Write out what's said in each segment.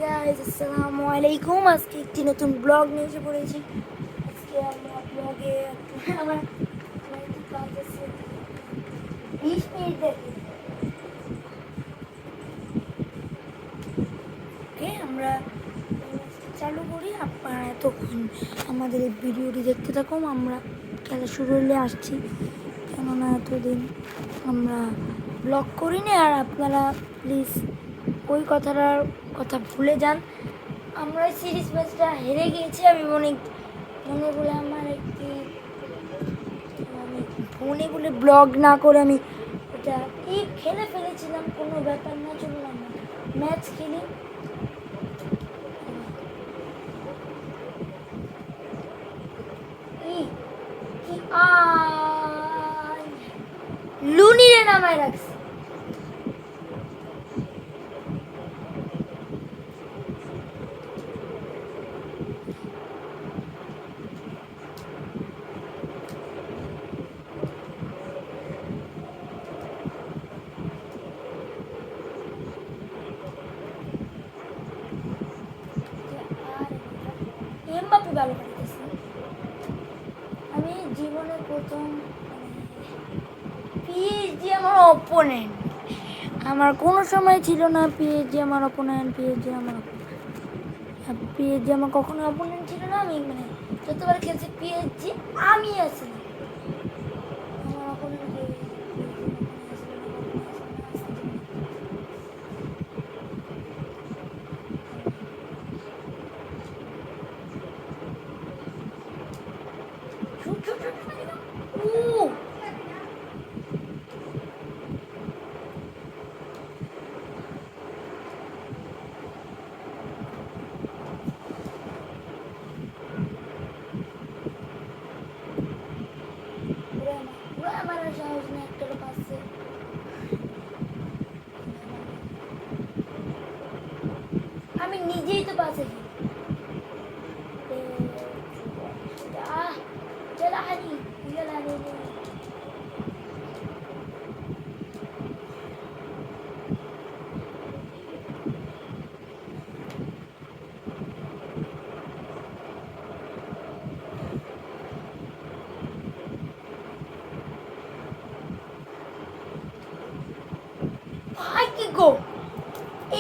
Guys, আসসালামু আলাইকুম। আজকে একটি নতুন ব্লগ নিয়ে এসে পড়েছি। আজকে আমরা ব্লগে আমার একটি কাজ আছে, 20 মিনিট দেখে আমরা চালু করি। আপনারা এতক্ষণ আমাদের এই ভিডিওটি দেখতে থাকুন। আমরা খেলা শুরু হলে আসছি, কেননা এতদিন আমরা ব্লগ করিনি। আর আপনারা প্লিজ ওই কথাটার কথা ভুলে যান। আমরা সিরিজ ম্যাচটা হেরে গিয়েছি। আমি মনে বলে আমার একটি ফোনে বলে ব্লগ না করে আমি ওটা খেলে ফেলেছিলাম। কোনো ব্যাপার না, চলুন আমরা ম্যাচ খেলি। লুনিরে নামায় রাখছি। এমবাপে ভালো করতেছে। আমি জীবনে প্রথম পিএইচডি আমার অপোনেন্ট, আমার কোনো সময় ছিল না পিএইচডি আমার অপোনেন্ট। পিএইচডি আমার কখনো অপোনেন্ট ছিল না। আমি যতবার খেলছি পিএইচডি আমি আছি, আমার অপোনেন্ট আমার সাহস নেই একটারও পাচ্ছে। আমি নিজেই তো পাশে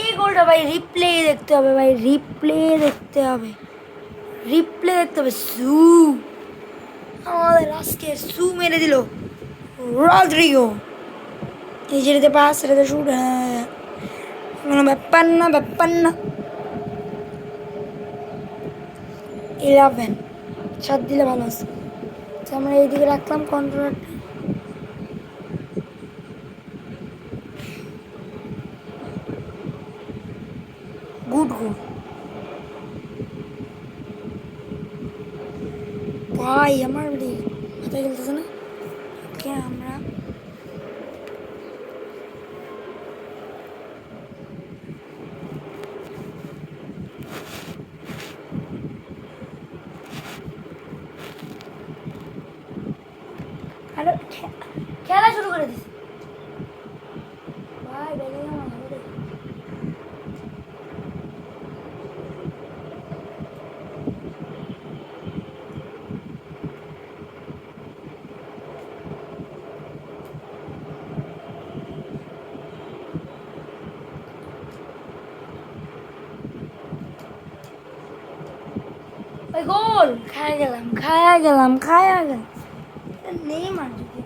এই গোলটা ভাই রিপ্লে দেখতে হবে, সু আমাদের আজকে সু মেরে দিল রদ্রিগো। এই যেটাতে পাস সেটাতে শুট, কোনো ব্যাপার না। 11 সাত দিলে ভালো আছে। আমরা এইদিকে রাখলাম কন্ট্রোলারটা। গুড ভাই, আমার মাথায় খেলতেছে না। ওকে, আমরা খেলা শুরু করে দিচ্ছি ভাই। বেরিয়ে আমার হবে ওই গোল খায়া গেলাম নেই মার যদি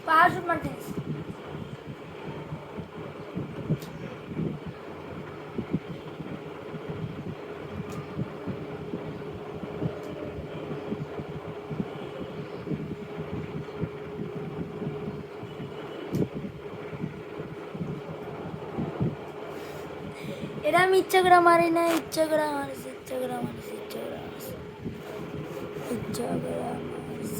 Parachute Martinez. এটা আমি ইচ্ছা করে মারি না, ইচ্ছা করে মারিস, ইচ্ছা করে মারিস, ইচ্ছা করে মারিস, ইচ্ছা করে মারিস,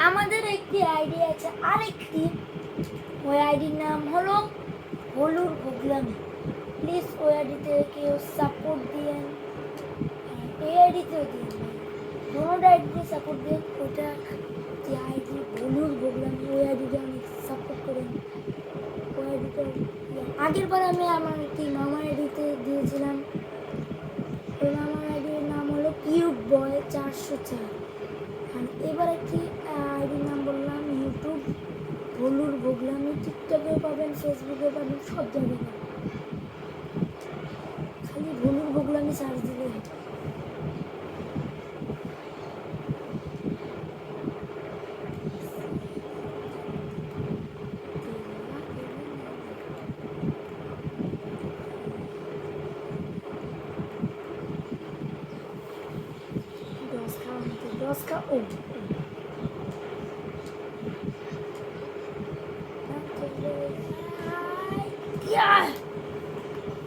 আমাদের একটি আইডি আছে, আরেকটি, ওই আইডির নাম হলো হলুর গুগলামি। প্লিজ ওই আইডিতে কেউ সাপোর্ট দিয়েন, এই আইডিতেও দিন, দুটো আইডিতে সাপোর্ট দিন। ওটা যে আইডি হলুর গুগলামি, ওই আইডিতে অনেক সাপোর্ট করেন। ওই আইডিতে আগের বার আমি আমার একটি মামার আইডিতে দিয়েছিলাম, ওই মামার আইডির নাম হলো কিউব বয় 404। আর এবার একটি আইডির নাম বললাম ইউটিউব হলুর গুগলামি। টিকটকেও পাবেন, ফেসবুকেও পাবেন, সব জায়গায় পাবেন, খালি হলুর গুগলামি সার্চ দিলে হবে। Oscar, oh. Yeah.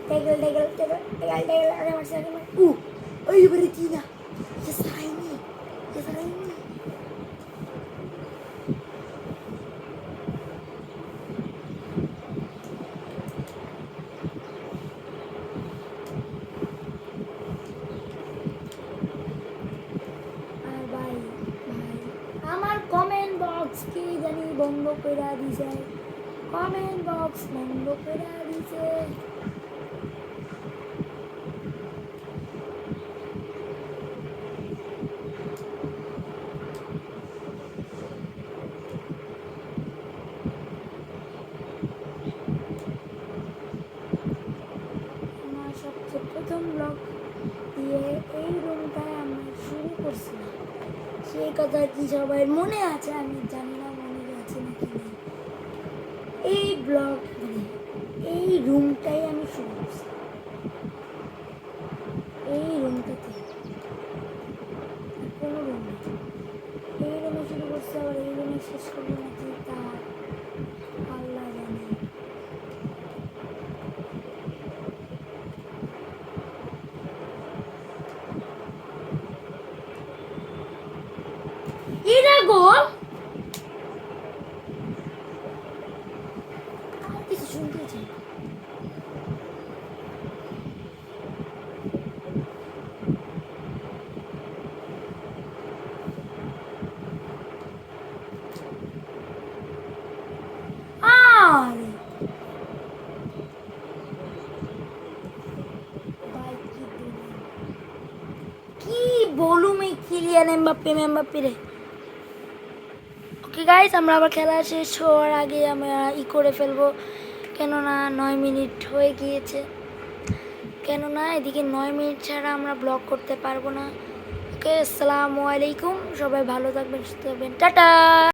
Tegel. Ada masih ada. Ayo berhenti. Yes, Raini. আমার কমেন্ট বক্স কি জানি বন্ধ করে দিছে, কমেন্ট বক্স বন্ধ করে দিছে। আমার সবচেয়ে প্রথম ব্লগ দিয়ে এই রুমটায় আমরা শুরু করছিলাম, সেই কথা কি সবাই মনে আছে আমি জানি না, মনে আছে নাকি নেই। এই ব্লগ এই রুমটাই আমি শুরু করছি, এই রুমটাতে, কোনো রুম নেই, এই রুমে শুরু করছি, আবার এই রুমে শেষ করবো নাকি তা আল্লাহ জানে। এটা গোল কিছু শুনতে চাই। কি বলুম এই কিলিয়ান এমবাপ্পে রে। ওকে গাইস, আমরা আবার খেলা শেষ হওয়ার আগে আমরা করে ফেলবো, কেননা 9 মিনিট হয়ে গিয়েছে, কেননা এদিকে 9 মিনিট ছাড়া আমরা ব্লগ করতে পারবো না। ওকে, আসসালামু আলাইকুম, সবাই ভালো থাকবেন, সুস্থ থাকবেন, টাটা।